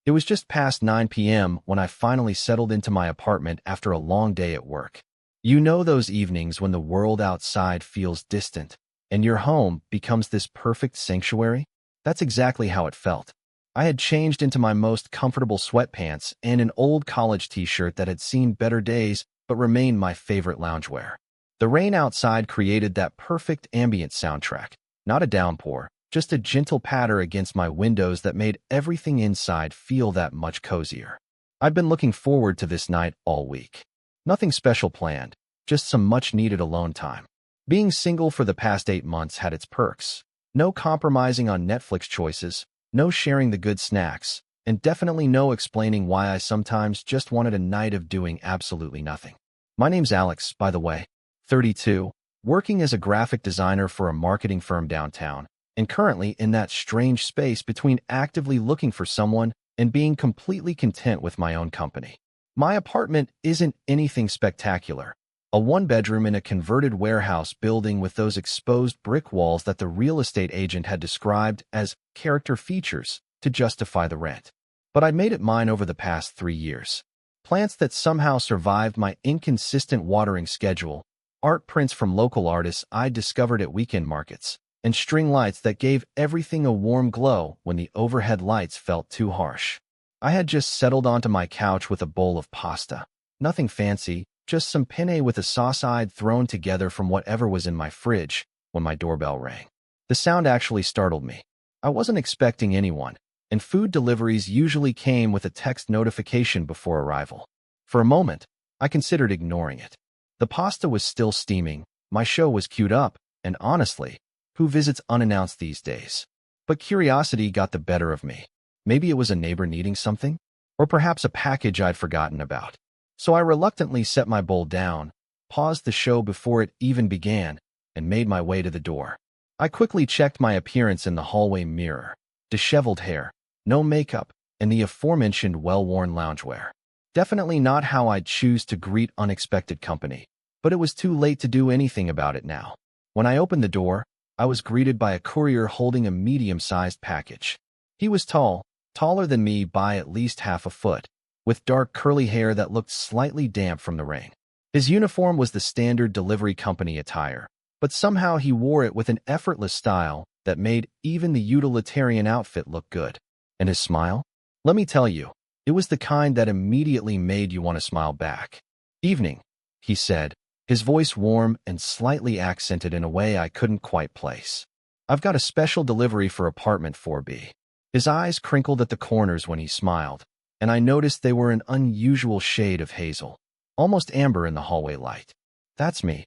It was just past 9 p.m. when I finally settled into my apartment after a long day at work. You know those evenings when the world outside feels distant, and your home becomes this perfect sanctuary? That's exactly how it felt. I had changed into my most comfortable sweatpants and an old college t-shirt that had seen better days but remained my favorite loungewear. The rain outside created that perfect ambient soundtrack, not a downpour, just a gentle patter against my windows that made everything inside feel that much cozier. I'd been looking forward to this night all week. Nothing special planned, just some much-needed alone time. Being single for the past 8 months had its perks. No compromising on Netflix choices, no sharing the good snacks, and definitely no explaining why I sometimes just wanted a night of doing absolutely nothing. My name's Alex, by the way, 32, working as a graphic designer for a marketing firm downtown, and currently in that strange space between actively looking for someone and being completely content with my own company. My apartment isn't anything spectacular. A one-bedroom in a converted warehouse building with those exposed brick walls that the real estate agent had described as character features to justify the rent. But I'd made it mine over the past 3 years. Plants that somehow survived my inconsistent watering schedule, art prints from local artists I'd discovered at weekend markets, and string lights that gave everything a warm glow when the overhead lights felt too harsh. I had just settled onto my couch with a bowl of pasta. Nothing fancy, just some penne with a sauce I'd thrown together from whatever was in my fridge when my doorbell rang. The sound actually startled me. I wasn't expecting anyone, and food deliveries usually came with a text notification before arrival. For a moment, I considered ignoring it. The pasta was still steaming, my show was queued up, and honestly, who visits unannounced these days? But curiosity got the better of me. Maybe it was a neighbor needing something? Or perhaps a package I'd forgotten about. So I reluctantly set my bowl down, paused the show before it even began, and made my way to the door. I quickly checked my appearance in the hallway mirror. Disheveled hair, no makeup, and the aforementioned well-worn loungewear. Definitely not how I'd choose to greet unexpected company, but it was too late to do anything about it now. When I opened the door, I was greeted by a courier holding a medium-sized package. He was tall, taller than me by at least half a foot, with dark curly hair that looked slightly damp from the rain. His uniform was the standard delivery company attire, but somehow he wore it with an effortless style that made even the utilitarian outfit look good. And his smile? Let me tell you, it was the kind that immediately made you want to smile back. "Evening," he said, his voice warm and slightly accented in a way I couldn't quite place. "I've got a special delivery for apartment 4B. His eyes crinkled at the corners when he smiled, and I noticed they were an unusual shade of hazel, almost amber in the hallway light. "That's me,"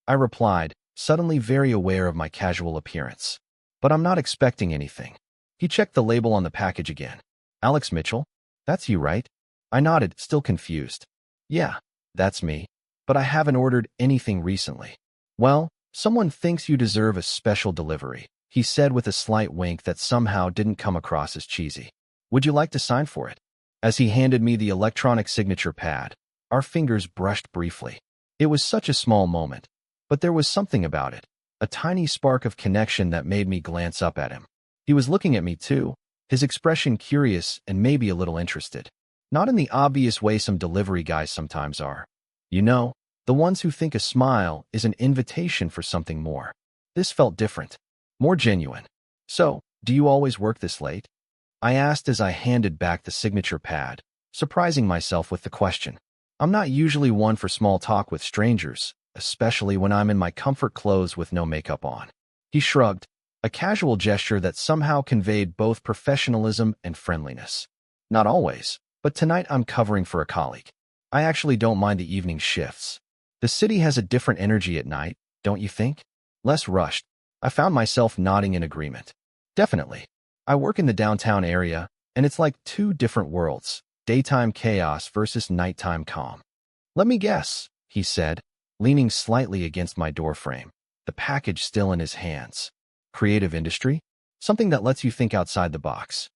I replied, suddenly very aware of my casual appearance. "But I'm not expecting anything." He checked the label on the package again. "Alex Mitchell? That's you, right?" I nodded, still confused. "Yeah, that's me, but I haven't ordered anything recently." "Well, someone thinks you deserve a special delivery," he said with a slight wink that somehow didn't come across as cheesy. "Would you like to sign for it?" As he handed me the electronic signature pad, our fingers brushed briefly. It was such a small moment, but there was something about it, a tiny spark of connection that made me glance up at him. He was looking at me too, his expression curious and maybe a little interested. Not in the obvious way some delivery guys sometimes are. You know, the ones who think a smile is an invitation for something more. This felt different, more genuine. "So, do you always work this late?" I asked as I handed back the signature pad, surprising myself with the question. I'm not usually one for small talk with strangers, especially when I'm in my comfort clothes with no makeup on. He shrugged, a casual gesture that somehow conveyed both professionalism and friendliness. "Not always, but tonight I'm covering for a colleague. I actually don't mind the evening shifts. The city has a different energy at night, don't you think? Less rushed." I found myself nodding in agreement. "Definitely. I work in the downtown area, and it's like two different worlds, daytime chaos versus nighttime calm." "Let me guess," he said, leaning slightly against my doorframe, the package still in his hands. "Creative industry? Something that lets you think outside the box."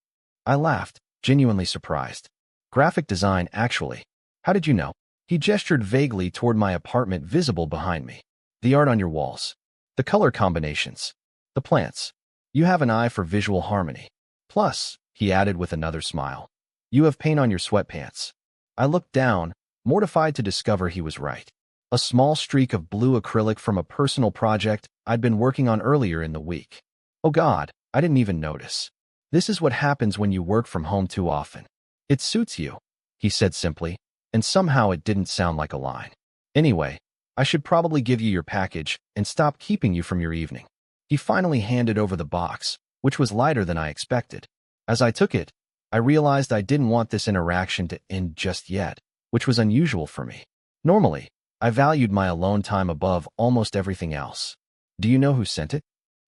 I laughed, genuinely surprised. "Graphic design, actually. How did you know?" He gestured vaguely toward my apartment visible behind me. "The art on your walls. The color combinations. The plants. You have an eye for visual harmony. Plus," he added with another smile, You have paint on your sweatpants. I looked down, mortified to discover he was right. A small streak of blue acrylic from a personal project I'd been working on earlier in the week. Oh God, I didn't even notice. This is what happens when you work from home too often. It suits you, he said simply, and somehow it didn't sound like a line. Anyway, I should probably give you your package and stop keeping you from your evening. He finally handed over the box, which was lighter than I expected. As I took it, I realized I didn't want this interaction to end just yet, which was unusual for me. Normally, I valued my alone time above almost everything else. Do you know who sent it?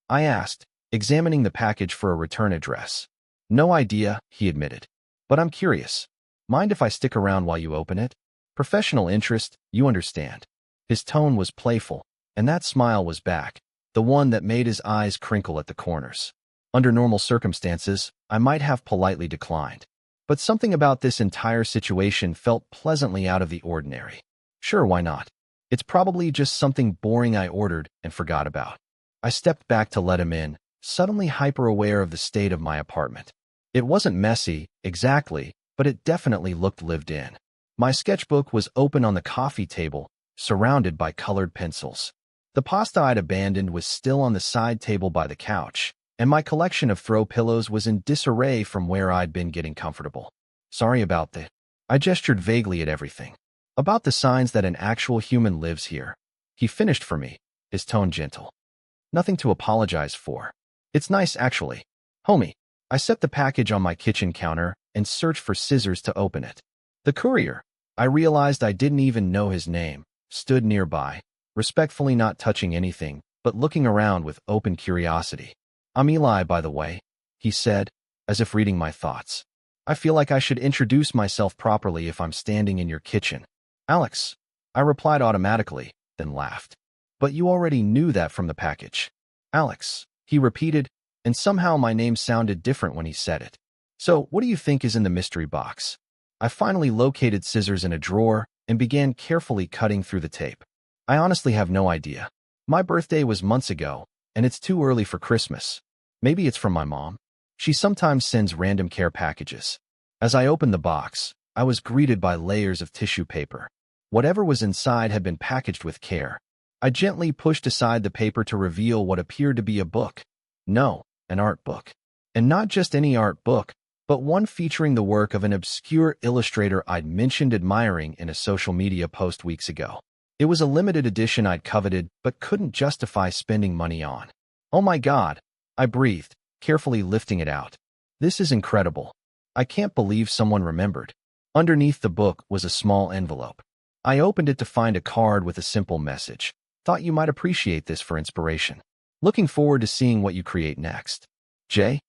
I asked, examining the package for a return address. No idea, he admitted. But I'm curious. Mind if I stick around while you open it? Professional interest, you understand. His tone was playful, and that smile was back, the one that made his eyes crinkle at the corners. Under normal circumstances, I might have politely declined. But something about this entire situation felt pleasantly out of the ordinary. Sure, why not? It's probably just something boring I ordered and forgot about. I stepped back to let him in, suddenly hyper-aware of the state of my apartment. It wasn't messy, exactly, but it definitely looked lived in. My sketchbook was open on the coffee table, surrounded by colored pencils. The pasta I'd abandoned was still on the side table by the couch, and my collection of throw pillows was in disarray from where I'd been getting comfortable. Sorry about that. I gestured vaguely at everything. About the signs that an actual human lives here. He finished for me, his tone gentle. Nothing to apologize for. It's nice, actually. Homie, I set the package on my kitchen counter and searched for scissors to open it. The courier, I realized I didn't even know his name, stood nearby, respectfully not touching anything, but looking around with open curiosity. I'm Eli, by the way, he said, as if reading my thoughts. I feel like I should introduce myself properly if I'm standing in your kitchen. Alex, I replied automatically, then laughed. But you already knew that from the package. Alex, he repeated, and somehow my name sounded different when he said it. So, what do you think is in the mystery box? I finally located scissors in a drawer and began carefully cutting through the tape. I honestly have no idea. My birthday was months ago, and it's too early for Christmas. Maybe it's from my mom. She sometimes sends random care packages. As I opened the box, I was greeted by layers of tissue paper. Whatever was inside had been packaged with care. I gently pushed aside the paper to reveal what appeared to be a book. No, an art book. And not just any art book, but one featuring the work of an obscure illustrator I'd mentioned admiring in a social media post weeks ago. It was a limited edition I'd coveted but couldn't justify spending money on. Oh my God, I breathed, carefully lifting it out. This is incredible. I can't believe someone remembered. Underneath the book was a small envelope. I opened it to find a card with a simple message. Thought you might appreciate this for inspiration. Looking forward to seeing what you create next. Jay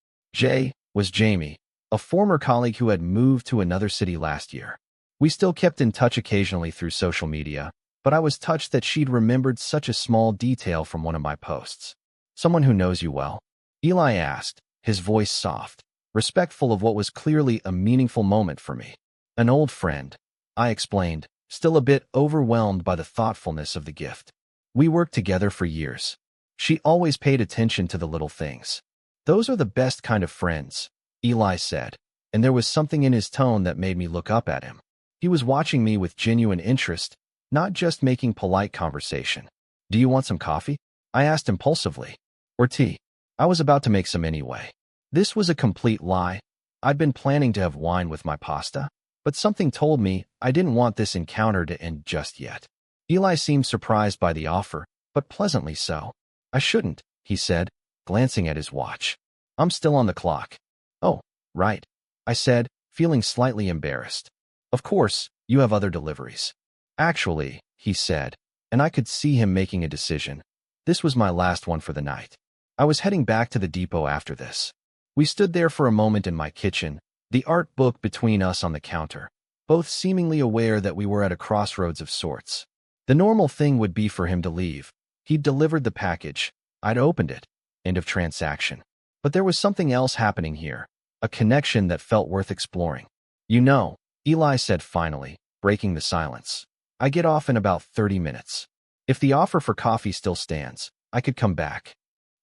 was Jamie, a former colleague who had moved to another city last year. We still kept in touch occasionally through social media, but I was touched that she'd remembered such a small detail from one of my posts. Someone who knows you well? Eli asked, his voice soft, respectful of what was clearly a meaningful moment for me. An old friend, I explained, still a bit overwhelmed by the thoughtfulness of the gift. We worked together for years. She always paid attention to the little things. Those are the best kind of friends, Eli said, and there was something in his tone that made me look up at him. He was watching me with genuine interest, not just making polite conversation. Do you want some coffee? I asked impulsively. Or tea? I was about to make some anyway. This was a complete lie. I'd been planning to have wine with my pasta, but something told me I didn't want this encounter to end just yet. Eli seemed surprised by the offer, but pleasantly so. I shouldn't, he said, glancing at his watch. I'm still on the clock. Oh, right, I said, feeling slightly embarrassed. Of course, you have other deliveries. Actually, he said, and I could see him making a decision. This was my last one for the night. I was heading back to the depot after this. We stood there for a moment in my kitchen, the art book between us on the counter, both seemingly aware that we were at a crossroads of sorts. The normal thing would be for him to leave. He'd delivered the package. I'd opened it. End of transaction. But there was something else happening here, a connection that felt worth exploring. You know, Eli said finally, breaking the silence. I get off in about 30 minutes. If the offer for coffee still stands, I could come back.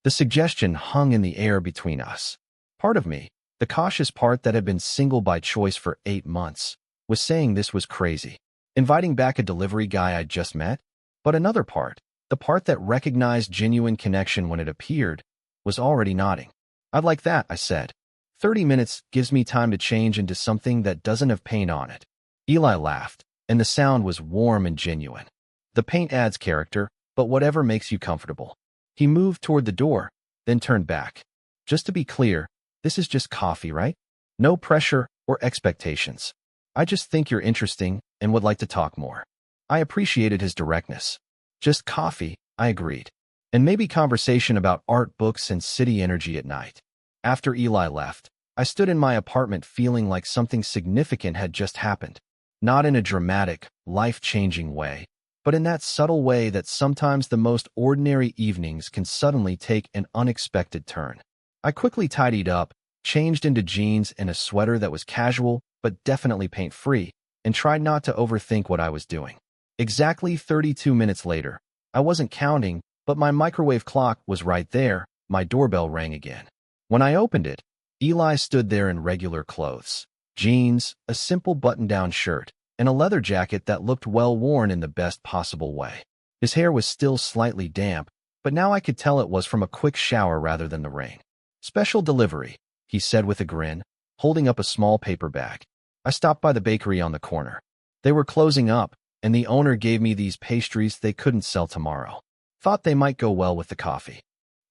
The suggestion hung in the air between us. Part of me, The cautious part that had been single by choice for 8 months was saying this was crazy, inviting back a delivery guy I'd just met. But another part, the part that recognized genuine connection when it appeared, was already nodding. "I'd like that," I said. 30 minutes gives me time to change into something that doesn't have paint on it. Eli laughed, and the sound was warm and genuine. "The paint adds character, but whatever makes you comfortable." He moved toward the door, then turned back. "Just to be clear, this is just coffee, right? No pressure or expectations. I just think you're interesting and would like to talk more." I appreciated his directness. "Just coffee," I agreed. "And maybe conversation about art, books, and city energy at night." After Eli left, I stood in my apartment feeling like something significant had just happened. Not in a dramatic, life-changing way, but in that subtle way that sometimes the most ordinary evenings can suddenly take an unexpected turn. I quickly tidied up, changed into jeans and a sweater that was casual but definitely paint-free, and tried not to overthink what I was doing. Exactly 32 minutes later, I wasn't counting, but my microwave clock was right there. My doorbell rang again. When I opened it, Eli stood there in regular clothes, jeans, a simple button-down shirt, and a leather jacket that looked well-worn in the best possible way. His hair was still slightly damp, but now I could tell it was from a quick shower rather than the rain. "Special delivery," he said with a grin, holding up a small paper bag. "I stopped by the bakery on the corner. They were closing up, and the owner gave me these pastries they couldn't sell tomorrow. Thought they might go well with the coffee."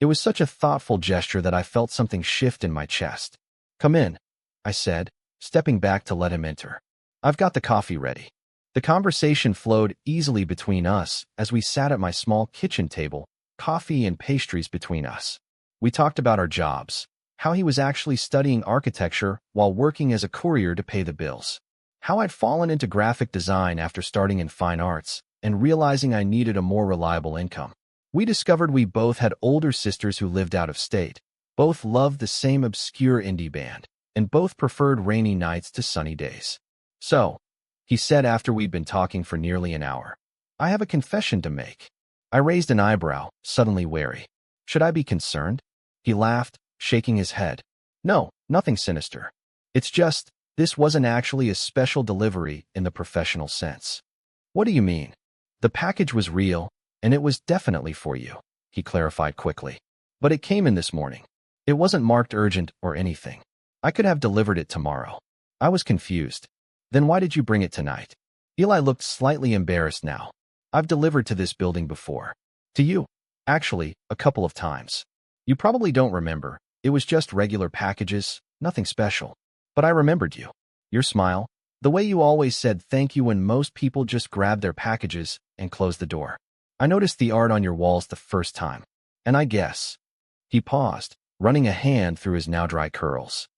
It was such a thoughtful gesture that I felt something shift in my chest. "Come in," I said, stepping back to let him enter. "I've got the coffee ready." The conversation flowed easily between us as we sat at my small kitchen table, coffee and pastries between us. We talked about our jobs, how he was actually studying architecture while working as a courier to pay the bills, how I'd fallen into graphic design after starting in fine arts and realizing I needed a more reliable income. We discovered we both had older sisters who lived out of state, both loved the same obscure indie band, and both preferred rainy nights to sunny days. "So," he said after we'd been talking for nearly an hour, "I have a confession to make." I raised an eyebrow, suddenly wary. "Should I be concerned?" He laughed, shaking his head. "No, nothing sinister. It's just, this wasn't actually a special delivery in the professional sense." "What do you mean?" "The package was real, and it was definitely for you," he clarified quickly. "But it came in this morning. It wasn't marked urgent or anything. I could have delivered it tomorrow." I was confused. "Then why did you bring it tonight?" Eli looked slightly embarrassed now. "I've delivered to this building before." "To you?" "Actually, a couple of times. You probably don't remember. It was just regular packages, nothing special. But I remembered you. Your smile, the way you always said thank you when most people just grabbed their packages and closed the door. I noticed the art on your walls the first time. And I guess..." He paused, running a hand through his now dry curls.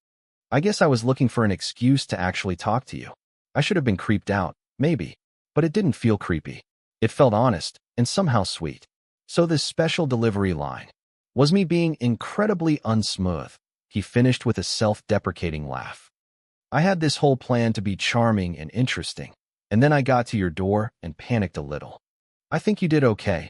"I guess I was looking for an excuse to actually talk to you. I should have been creeped out, maybe. But it didn't feel creepy. It felt honest and somehow sweet. So this special delivery line was me being incredibly unsmooth," he finished with a self-deprecating laugh. "I had this whole plan to be charming and interesting, and then I got to your door and panicked a little." "I think you did okay,"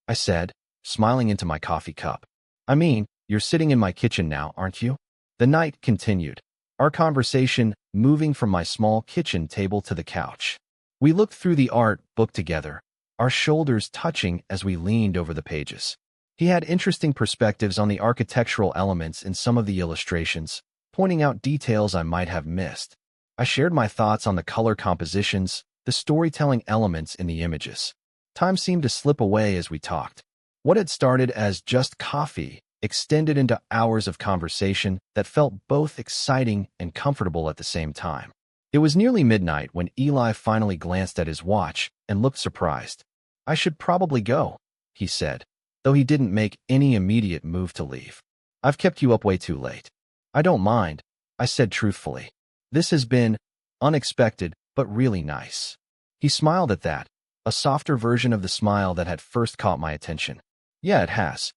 I said, smiling into my coffee cup. "I mean, you're sitting in my kitchen now, aren't you?" The night continued, our conversation moving from my small kitchen table to the couch. We looked through the art book together, our shoulders touching as we leaned over the pages. He had interesting perspectives on the architectural elements in some of the illustrations, pointing out details I might have missed. I shared my thoughts on the color compositions, the storytelling elements in the images. Time seemed to slip away as we talked. What had started as just coffee extended into hours of conversation that felt both exciting and comfortable at the same time. It was nearly midnight when Eli finally glanced at his watch and looked surprised. "I should probably go," he said, though he didn't make any immediate move to leave. "I've kept you up way too late." "I don't mind," I said truthfully. "This has been unexpected, but really nice." He smiled at that, a softer version of the smile that had first caught my attention. "Yeah, it has."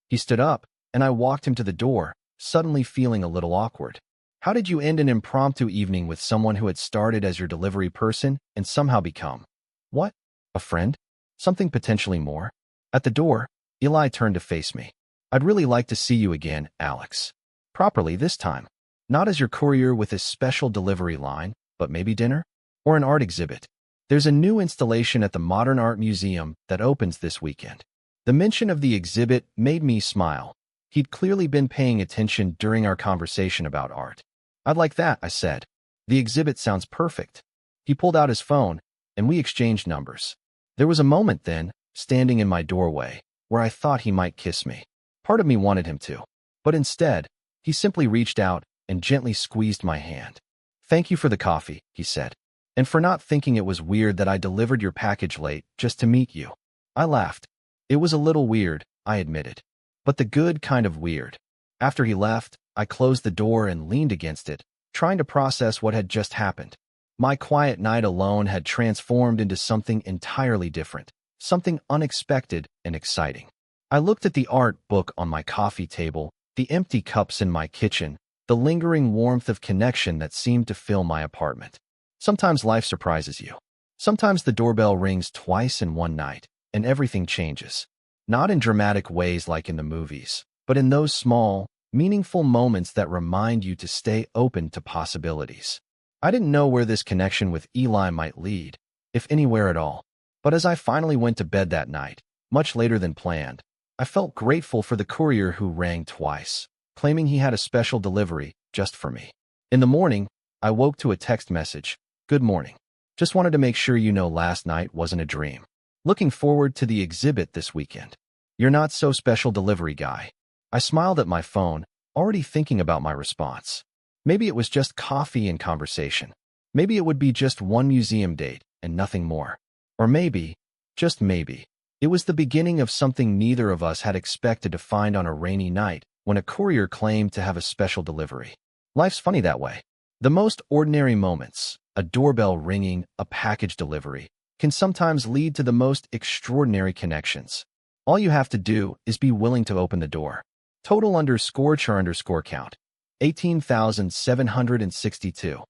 He stood up, and I walked him to the door, suddenly feeling a little awkward. "How did you end an impromptu evening with someone who had started as your delivery person and somehow become..." "What? A friend? Something potentially more?" At the door, Eli turned to face me. "I'd really like to see you again, Alex. Properly this time." Not as your courier with a special delivery line, but maybe dinner? Or an art exhibit. There's a new installation at the Modern Art Museum that opens this weekend. The mention of the exhibit made me smile. He'd clearly been paying attention during our conversation about art. "I'd like that," I said. "The exhibit sounds perfect." He pulled out his phone, and we exchanged numbers. There was a moment then, standing in my doorway, where I thought he might kiss me. Part of me wanted him to. But instead, he simply reached out and gently squeezed my hand. "Thank you for the coffee," he said, "and for not thinking it was weird that I delivered your package late just to meet you." I laughed. It was a little weird, I admitted, but the good kind of weird. After he left, I closed the door and leaned against it, trying to process what had just happened. My quiet night alone had transformed into something entirely different, something unexpected and exciting. I looked at the art book on my coffee table, the empty cups in my kitchen, the lingering warmth of connection that seemed to fill my apartment. Sometimes life surprises you. Sometimes the doorbell rings twice in one night, and everything changes. Not in dramatic ways like in the movies, but in those small, meaningful moments that remind you to stay open to possibilities. I didn't know where this connection with Eli might lead, if anywhere at all. But as I finally went to bed that night, much later than planned, I felt grateful for the courier who rang twice, claiming he had a special delivery just for me. In the morning, I woke to a text message. "Good morning. Just wanted to make sure you know last night wasn't a dream. Looking forward to the exhibit this weekend. You're not so special delivery guy." I smiled at my phone, already thinking about my response. Maybe it was just coffee and conversation. Maybe it would be just one museum date and nothing more. Or maybe, just maybe, it was the beginning of something neither of us had expected to find on a rainy night when a courier claimed to have a special delivery. Life's funny that way. The most ordinary moments, a doorbell ringing, a package delivery, can sometimes lead to the most extraordinary connections. All you have to do is be willing to open the door. Total _char_count. 18,762.